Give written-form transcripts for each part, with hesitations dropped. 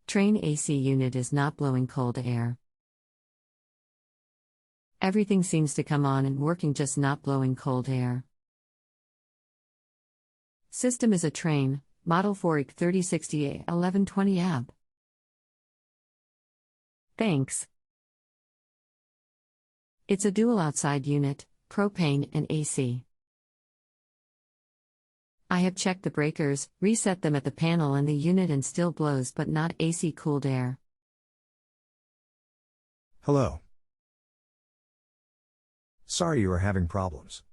TRANE AC unit is not blowing cold air. Everything seems to come on and working, just not blowing cold air. System is a TRANE, model 4EC3060A 1120 AB. Thanks. It's a dual outside unit, propane and AC. I have checked the breakers, reset them at the panel and the unit, and still blows but not AC cooled air. Hello. Sorry you are having problems.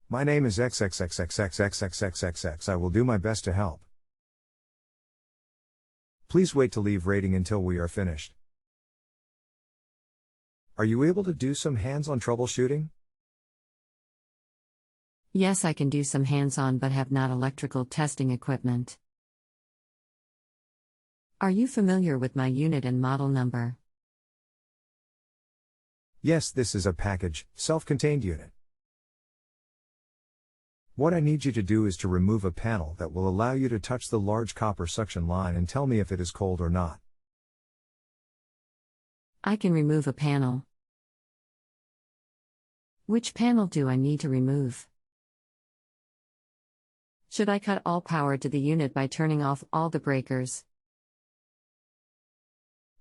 My name is XXXXXX I will do my best to help. Please wait to leave rating until we are finished. Are you able to do some hands-on troubleshooting? Yes, I can do some hands-on but have not electrical testing equipment. Are you familiar with my unit and model number? Yes, this is a package, self-contained unit. What I need you to do is to remove a panel that will allow you to touch the large copper suction line and tell me if it is cold or not. I can remove a panel. Which panel do I need to remove? Should I cut all power to the unit by turning off all the breakers?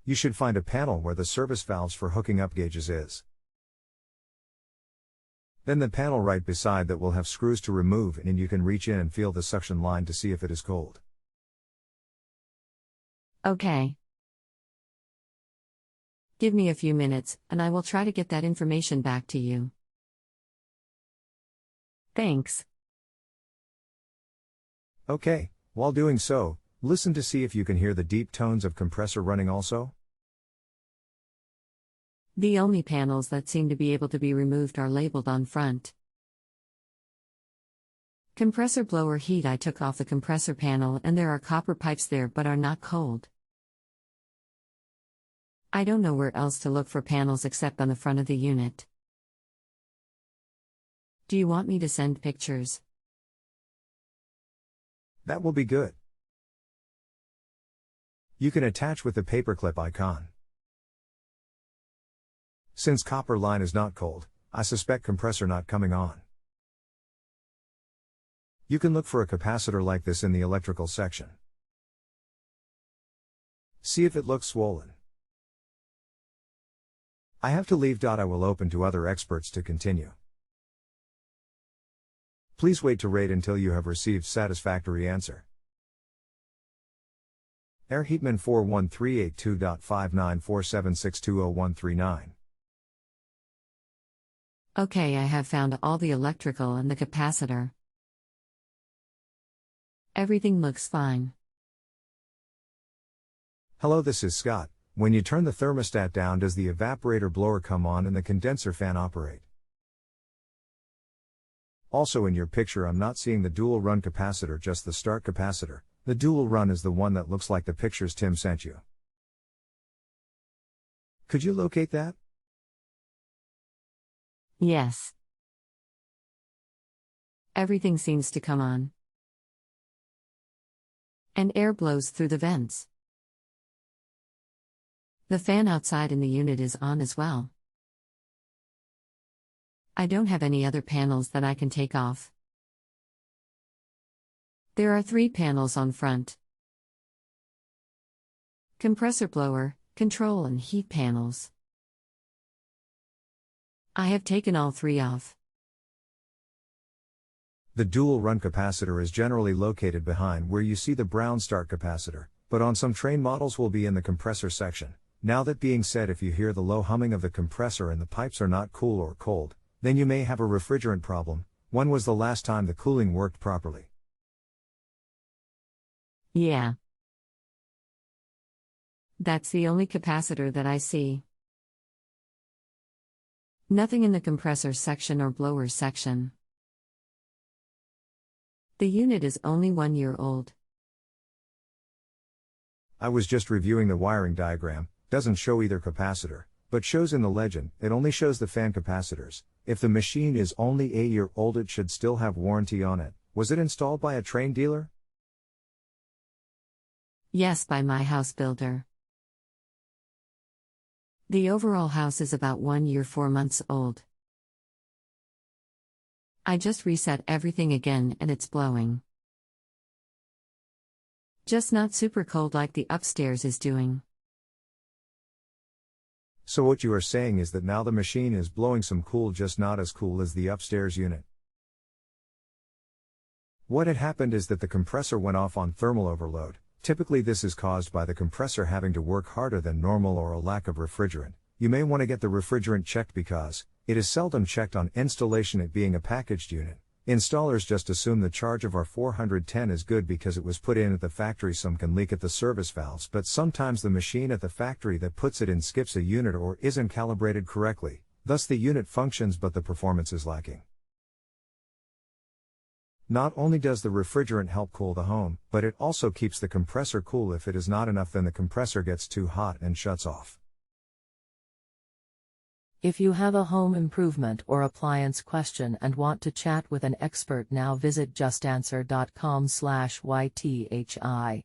You should find a panel where the service valves for hooking up gauges is. Then the panel right beside that will have screws to remove, and you can reach in and feel the suction line to see if it is cold. Okay. Give me a few minutes, and I will try to get that information back to you. Thanks. Okay, while doing so, listen to see if you can hear the deep tones of compressor running also. The only panels that seem to be able to be removed are labeled on front. Compressor-blower heat. I took off the compressor panel and there are copper pipes there but are not cold. I don't know where else to look for panels except on the front of the unit. Do you want me to send pictures? That will be good. You can attach with the paperclip icon. Since copper line is not cold, I suspect compressor not coming on. You can look for a capacitor like this in the electrical section. See if it looks swollen. I have to leave. I will open to other experts to continue. Please wait to rate until you have received satisfactory answer. airheatman 41382.59476200139. Okay, I have found all the electrical and the capacitor. Everything looks fine. Hello, this is Scott. When you turn the thermostat down, does the evaporator blower come on and the condenser fan operate? Also in your picture I'm not seeing the dual run capacitor, just the start capacitor. The dual run is the one that looks like the pictures Tim sent you. Could you locate that? Yes. Everything seems to come on. And air blows through the vents. The fan outside in the unit is on as well. I don't have any other panels that I can take off. There are 3 panels on front. Compressor-blower, control and heat panels. I have taken all 3 off. The dual run capacitor is generally located behind where you see the brown start capacitor, but on some TRANE models will be in the compressor section. Now that being said, if you hear the low humming of the compressor and the pipes are not cool or cold, then you may have a refrigerant problem. When was the last time the cooling worked properly? Yeah. That's the only capacitor that I see. Nothing in the compressor section or blower section. The unit is only 1 year old. I was just reviewing the wiring diagram. Doesn't show either capacitor, but shows in the legend, it only shows the fan capacitors. If the machine is only a year old, it should still have warranty on it. Was it installed by a TRANE dealer? Yes, by my house builder. The overall house is about 1 year 4 months old. I just reset everything again and it's blowing. Just not super cold like the upstairs is doing. So what you are saying is that now the machine is blowing some cool, just not as cool as the upstairs unit. What had happened is that the compressor went off on thermal overload. Typically this is caused by the compressor having to work harder than normal or a lack of refrigerant. You may want to get the refrigerant checked because it is seldom checked on installation, it being a packaged unit. Installers just assume the charge of R410 is good because it was put in at the factory. Some can leak at the service valves, but sometimes the machine at the factory that puts it in skips a unit or isn't calibrated correctly. Thus the unit functions but the performance is lacking. Not only does the refrigerant help cool the home, but it also keeps the compressor cool. If it is not enough, then the compressor gets too hot and shuts off. If you have a home improvement or appliance question and want to chat with an expert now, visit justanswer.com/YTHI.